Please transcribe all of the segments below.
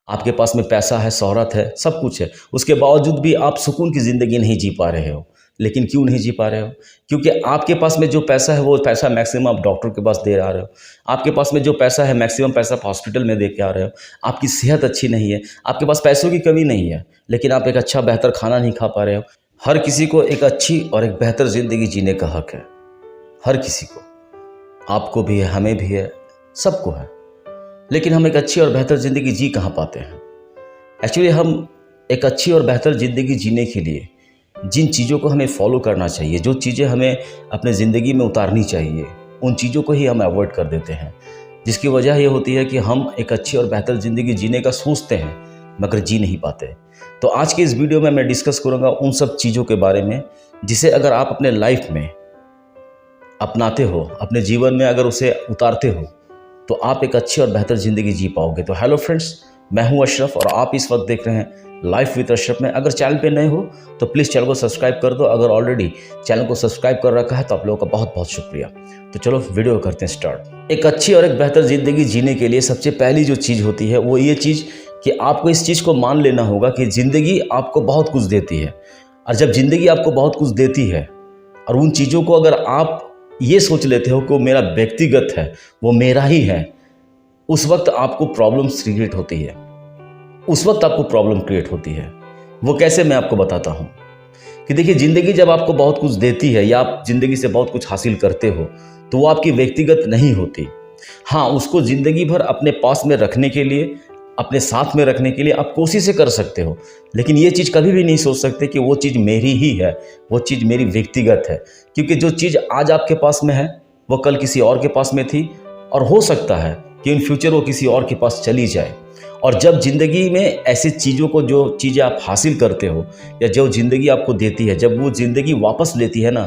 आपके पास में पैसा है, शोहरत है, सब कुछ है, उसके बावजूद भी आप सुकून की ज़िंदगी नहीं जी पा रहे हो। लेकिन क्यों नहीं जी पा रहे हो? क्योंकि आपके पास में जो पैसा है वो पैसा मैक्सिमम आप डॉक्टर के पास दे आ रहे हो। आपके पास में जो पैसा है मैक्सिमम पैसा आप हॉस्पिटल में दे के आ रहे हो। आपकी सेहत अच्छी नहीं है, आपके पास पैसों की कमी नहीं है, लेकिन आप एक अच्छा बेहतर खाना नहीं खा पा रहे हो। हर किसी को एक अच्छी और एक बेहतर ज़िंदगी जीने का हक है, हर किसी को। आपको भी है, हमें भी है, सबको है। लेकिन हम एक अच्छी और बेहतर ज़िंदगी जी कहाँ पाते हैं? एक्चुअली हम एक अच्छी और बेहतर ज़िंदगी जीने के लिए जिन चीज़ों को हमें फॉलो करना चाहिए, जो चीज़ें हमें अपने ज़िंदगी में उतारनी चाहिए, उन चीज़ों को ही हम अवॉइड कर देते हैं। जिसकी वजह ये होती है कि हम एक अच्छी और बेहतर ज़िंदगी जीने का सोचते हैं, मगर जी नहीं पाते। तो आज के इस वीडियो में मैं डिस्कस करूँगा उन सब चीज़ों के बारे में, जिसे अगर आप अपने लाइफ में अपनाते हो, अपने जीवन में अगर उसे उतारते हो, तो आप एक अच्छी और बेहतर ज़िंदगी जी पाओगे। तो हेलो फ्रेंड्स, मैं हूं अशरफ और आप इस वक्त देख रहे हैं लाइफ विद अशरफ में। अगर चैनल पे नए हो तो प्लीज़ चैनल को सब्सक्राइब कर दो। अगर ऑलरेडी चैनल को सब्सक्राइब कर रखा है तो आप लोगों का बहुत बहुत शुक्रिया। तो चलो वीडियो करते हैं स्टार्ट। एक अच्छी और एक बेहतर ज़िंदगी जीने के लिए सबसे पहली जो चीज़ होती है वो ये चीज़ कि आपको इस चीज़ को मान लेना होगा कि ज़िंदगी आपको बहुत कुछ देती है। और जब ज़िंदगी आपको बहुत कुछ देती है और उन चीज़ों को अगर आप ये सोच लेते हो कि वो मेरा व्यक्तिगत है, वो मेरा ही है, उस वक्त आपको प्रॉब्लम्स क्रिएट होती है। उस वक्त आपको प्रॉब्लम क्रिएट होती है। वो कैसे, मैं आपको बताता हूँ कि देखिए, ज़िंदगी जब आपको बहुत कुछ देती है या आप ज़िंदगी से बहुत कुछ हासिल करते हो तो वो आपकी व्यक्तिगत नहीं होती। हाँ, उसको ज़िंदगी भर अपने पास में रखने के लिए, अपने साथ में रखने के लिए आप कोशिशें कर सकते हो, लेकिन ये चीज़ कभी भी नहीं सोच सकते कि वो चीज़ मेरी ही है, वो चीज़ मेरी व्यक्तिगत है। क्योंकि जो चीज़ आज आपके पास में है वो कल किसी और के पास में थी, और हो सकता है कि इन फ्यूचर वो किसी और के पास चली जाए। और जब ज़िंदगी में ऐसी चीज़ों को, जो चीज़ें आप हासिल करते हो या जो ज़िंदगी आपको देती है, जब वो ज़िंदगी वापस लेती है ना,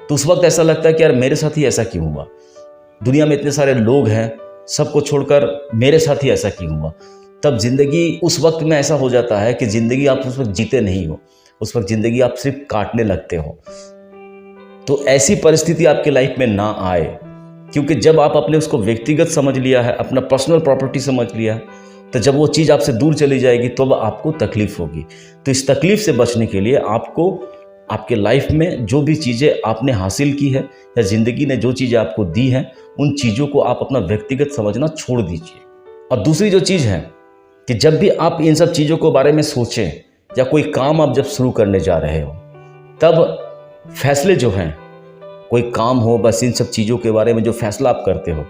तो उस वक्त ऐसा लगता है कि यार मेरे साथ ही ऐसा क्यों हुआ? दुनिया में इतने सारे लोग हैं, सबको छोड़कर मेरे साथ ही ऐसा क्यों हुआ? तब ज़िंदगी उस वक्त में ऐसा हो जाता है कि ज़िंदगी आप उस वक्त जीते नहीं हो, उस वक्त ज़िंदगी आप सिर्फ काटने लगते हो। तो ऐसी परिस्थिति आपकी लाइफ में ना आए, क्योंकि जब आप अपने उसको व्यक्तिगत समझ लिया है, अपना पर्सनल प्रॉपर्टी समझ लिया है, तो जब वो चीज़ आपसे दूर चली जाएगी तो आपको तकलीफ़ होगी। तो इस तकलीफ़ से बचने के लिए आपको आपके लाइफ में जो भी चीज़ें आपने हासिल की है या ज़िंदगी ने जो चीज़ें आपको दी हैं, उन चीज़ों को आप अपना व्यक्तिगत समझना छोड़ दीजिए। और दूसरी जो चीज़ है कि जब भी आप इन सब चीज़ों के बारे में सोचें या कोई काम आप जब शुरू करने जा रहे हो, तब फैसले जो हैं, कोई काम हो, बस इन सब चीज़ों के बारे में जो फैसला आप करते हो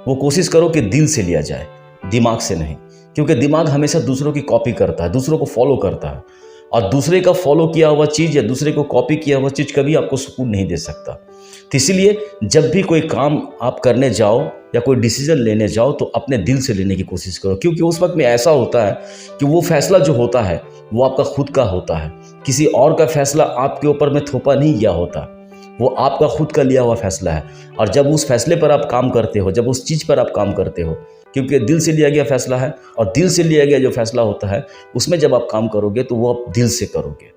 वो कोशिश करो कि दिल से लिया जाए, दिमाग से नहीं। क्योंकि दिमाग हमेशा दूसरों की कॉपी करता है, दूसरों को फॉलो करता है, और दूसरे का फॉलो किया हुआ चीज़ या दूसरे को कॉपी किया हुआ चीज़ कभी आपको सुकून नहीं दे सकता। तो इसलिए जब भी कोई काम आप करने जाओ या कोई डिसीजन लेने जाओ तो अपने दिल से लेने की कोशिश करो। क्योंकि उस वक्त में ऐसा होता है कि वो फैसला जो होता है वो आपका खुद का होता है, किसी और का फैसला आपके ऊपर में थोपा नहीं गया होता, वो आपका खुद का लिया हुआ फैसला है। और जब उस फैसले पर आप काम करते हो, जब उस चीज़ पर आप काम करते हो, क्योंकि दिल से लिया गया फैसला है, और दिल से लिया गया जो फैसला होता है उसमें जब आप काम करोगे तो वो आप दिल से करोगे,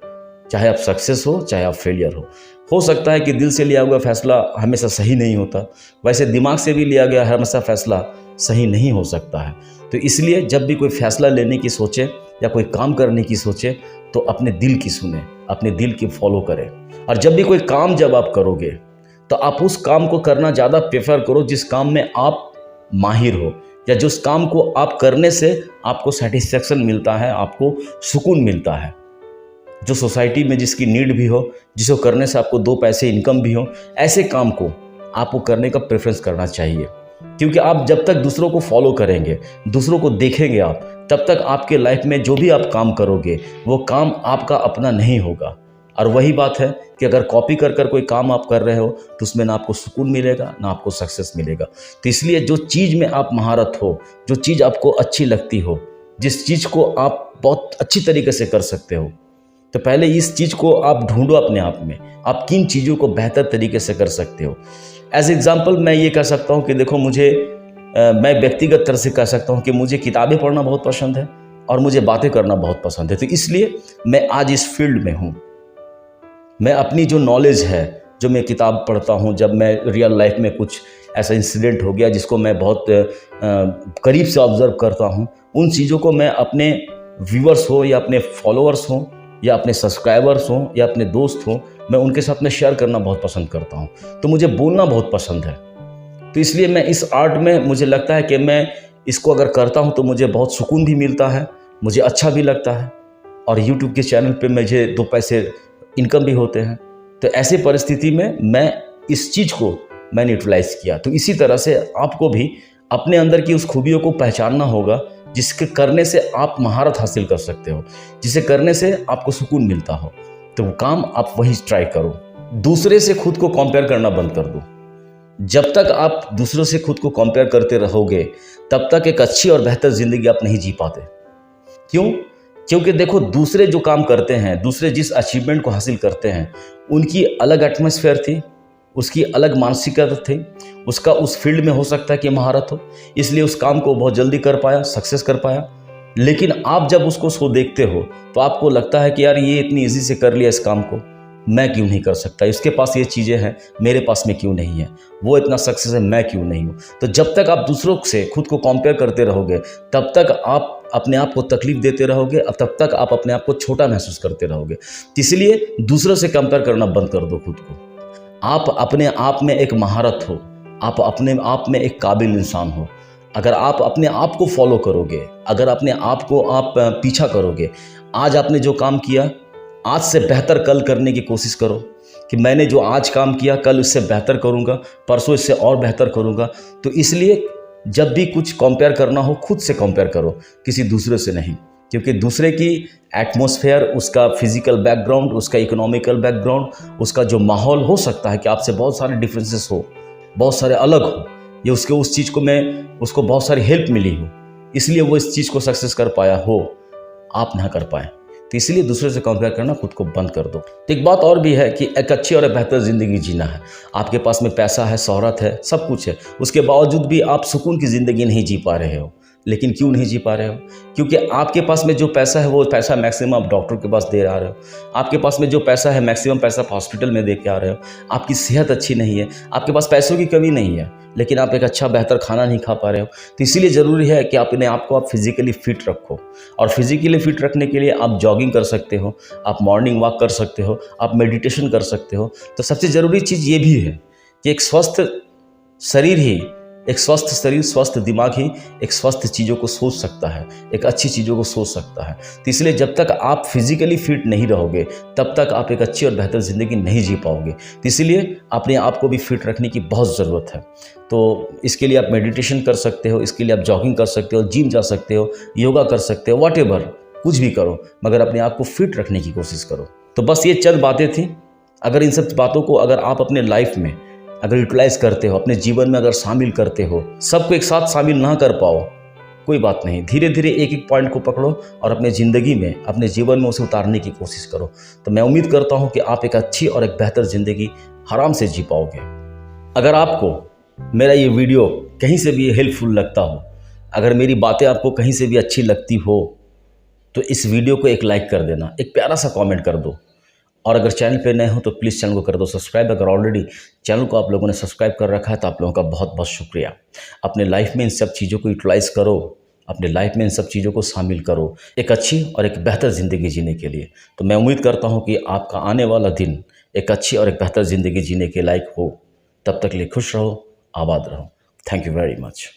चाहे आप सक्सेस हो चाहे आप फेलियर हो सकता है कि दिल से लिया हुआ फैसला हमेशा सही नहीं होता, वैसे दिमाग से भी लिया गया हमेशा फैसला सही नहीं हो सकता है। तो इसलिए जब भी कोई फैसला लेने की सोचे या कोई काम करने की सोचे तो अपने दिल की सुने, अपने दिल की फॉलो करें। और जब भी कोई काम जब आप करोगे तो आप उस काम को करना ज़्यादा प्रेफर करो जिस काम में आप माहिर हो, या जिस काम को आप करने से आपको सेटिस्फेक्शन मिलता है, आपको सुकून मिलता है, जो सोसाइटी में जिसकी नीड भी हो, जिसको करने से आपको दो पैसे इनकम भी हो, ऐसे काम को आपको करने का प्रेफरेंस करना चाहिए। क्योंकि आप जब तक दूसरों को फॉलो करेंगे, दूसरों को देखेंगे आप, तब तक आपके लाइफ में जो भी आप काम करोगे वो काम आपका अपना नहीं होगा। और वही बात है कि अगर कॉपी कर कर कोई काम आप कर रहे हो तो उसमें ना आपको सुकून मिलेगा ना आपको सक्सेस मिलेगा। तो इसलिए जो चीज़ में आप महारत हो, जो चीज़ आपको अच्छी लगती हो, जिस चीज़ को आप बहुत अच्छी तरीके से कर सकते हो, तो पहले इस चीज़ को आप ढूंढो अपने आप में, आप किन चीज़ों को बेहतर तरीके से कर सकते हो। एज एग्जाम्पल मैं ये कह सकता हूँ कि देखो, मैं व्यक्तिगत तरह से कह सकता हूँ कि मुझे किताबें पढ़ना बहुत पसंद है और मुझे बातें करना बहुत पसंद है। तो इसलिए मैं आज इस फील्ड में हूँ। मैं अपनी जो नॉलेज है, जो मैं किताब पढ़ता हूँ, जब मैं रियल लाइफ में कुछ ऐसा इंसिडेंट हो गया जिसको मैं बहुत करीब से ऑब्ज़र्व करता हूँ, उन चीज़ों को मैं अपने व्यूअर्स हो या अपने फॉलोअर्स हों या अपने सब्सक्राइबर्स हों या अपने दोस्त हों, मैं उनके साथ में शेयर करना बहुत पसंद करता हूँ। तो मुझे बोलना बहुत पसंद है, तो इसलिए मैं इस आर्ट में मुझे लगता है कि मैं इसको अगर करता हूँ तो मुझे बहुत सुकून भी मिलता है, मुझे अच्छा भी लगता है, और यूट्यूब के चैनल पे मुझे 2 पैसे इनकम भी होते हैं। तो ऐसी परिस्थिति में मैं इस चीज़ को मैंने यूटिलाइज़ किया। तो इसी तरह से आपको भी अपने अंदर की उस खूबियों को पहचानना होगा जिसके करने से आप महारत हासिल कर सकते हो, जिसे करने से आपको सुकून मिलता हो। तो वो काम आप वही ट्राई करो। दूसरे से खुद को कंपेयर करना बंद कर दो। जब तक आप दूसरों से खुद को कंपेयर करते रहोगे तब तक एक अच्छी और बेहतर ज़िंदगी आप नहीं जी पाते। क्यों? क्योंकि देखो, दूसरे जो काम करते हैं, दूसरे जिस अचीवमेंट को हासिल करते हैं, उनकी अलग एटमॉस्फेयर थी, उसकी अलग मानसिकता थी, उसका उस फील्ड में हो सकता है कि महारत हो, इसलिए उस काम को बहुत जल्दी कर पाया, सक्सेस कर पाया। लेकिन आप जब उसको सो देखते हो तो आपको लगता है कि यार ये इतनी ईजी से कर लिया इस काम को, मैं क्यों नहीं कर सकता, इसके पास ये चीज़ें हैं, मेरे पास में क्यों नहीं है, वो इतना सक्सेस है, मैं क्यों नहीं हूँ। तो जब तक आप दूसरों से खुद को कंपेयर करते रहोगे तब तक आप अपने आप को तकलीफ देते रहोगे और तब तक आप अपने आप को छोटा महसूस करते रहोगे। इसलिए दूसरों से कंपेयर करना बंद कर दो खुद को। आप अपने आप में एक महारत हो, आप अपने आप में एक काबिल इंसान हो। अगर आप अपने आप को फॉलो करोगे, अगर अपने आप को आप पीछा करोगे, आज आपने जो काम किया आज से बेहतर कल करने की कोशिश करो कि मैंने जो आज काम किया कल उससे बेहतर करूँगा, परसों इससे और बेहतर करूँगा। तो इसलिए जब भी कुछ कंपेयर करना हो खुद से कंपेयर करो, किसी दूसरे से नहीं। क्योंकि दूसरे की एटमॉस्फेयर, उसका फिजिकल बैकग्राउंड, उसका इकोनॉमिकल बैकग्राउंड, उसका जो माहौल हो सकता है कि आपसे बहुत सारे डिफरेंसेस हो, बहुत सारे अलग हो, या उसके उस चीज़ को मैं उसको बहुत सारी हेल्प मिली हो, इसलिए वो इस चीज़ को सक्सेस कर पाया हो, आप ना कर पाए। तो इसलिए दूसरे से कंपेयर करना खुद को बंद कर दो। तो एक बात और भी है कि एक अच्छी और एक बेहतर ज़िंदगी जीना है। आपके पास में पैसा है, शोहरत है, सब कुछ है, उसके बावजूद भी आप सुकून की ज़िंदगी नहीं जी पा रहे हो। लेकिन क्यों नहीं जी पा रहे हो? क्योंकि आपके पास में जो पैसा है वो पैसा मैक्सिमम आप डॉक्टर के पास दे आ रहे हो। आपके पास में जो पैसा है मैक्सिमम पैसा आप हॉस्पिटल में दे के आ रहे हो। आपकी सेहत अच्छी नहीं है, आपके पास पैसों की कमी नहीं है, लेकिन आप एक अच्छा बेहतर खाना नहीं खा पा रहे हो। तो इसीलिए ज़रूरी है कि अपने आप को आप फिज़िकली फ़िट रखो, और फिज़िकली फ़िट रखने के लिए आप जॉगिंग कर सकते हो, आप मॉर्निंग वॉक कर सकते हो, आप मेडिटेशन कर सकते हो। तो सबसे ज़रूरी चीज़ ये भी है कि एक स्वस्थ शरीर ही, एक स्वस्थ शरीर, स्वस्थ दिमाग ही एक स्वस्थ चीज़ों को सोच सकता है, एक अच्छी चीज़ों को सोच सकता है। तो इसलिए जब तक आप फिज़िकली फिट नहीं रहोगे तब तक आप एक अच्छी और बेहतर ज़िंदगी नहीं जी पाओगे। तो इसलिए अपने आप को भी फिट रखने की बहुत ज़रूरत है। तो इसके लिए आप मेडिटेशन कर सकते हो, इसके लिए आप जॉगिंग कर सकते हो, जिम जा सकते हो, योगा कर सकते हो, व्हाटएवर, कुछ भी करो, मगर अपने आप को फिट रखने की कोशिश करो। तो बस ये चंद बातें थी। अगर इन सब बातों को अगर आप अपने लाइफ में अगर यूटिलाइज़ करते हो, अपने जीवन में अगर शामिल करते हो, सबको एक साथ शामिल ना कर पाओ, कोई बात नहीं, धीरे धीरे एक एक पॉइंट को पकड़ो और अपने ज़िंदगी में, अपने जीवन में उसे उतारने की कोशिश करो। तो मैं उम्मीद करता हूँ कि आप एक अच्छी और एक बेहतर ज़िंदगी आराम से जी पाओगे। अगर आपको मेरा ये वीडियो कहीं से भी हेल्पफुल लगता हो, अगर मेरी बातें आपको कहीं से भी अच्छी लगती हो, तो इस वीडियो को एक लाइक कर देना, एक प्यारा सा कमेंट कर दो, और अगर चैनल पे नए हो तो प्लीज़ चैनल को कर दो सब्सक्राइब। अगर ऑलरेडी चैनल को आप लोगों ने सब्सक्राइब कर रखा है तो आप लोगों का बहुत बहुत शुक्रिया। अपने लाइफ में इन सब चीज़ों को यूटिलाइज़ करो, अपने लाइफ में इन सब चीज़ों को शामिल करो एक अच्छी और एक बेहतर ज़िंदगी जीने के लिए। तो मैं उम्मीद करता हूँ कि आपका आने वाला दिन एक अच्छी और एक बेहतर ज़िंदगी जीने के लायक हो। तब तक के लिए खुश रहो, आबाद रहो। Thank you very much.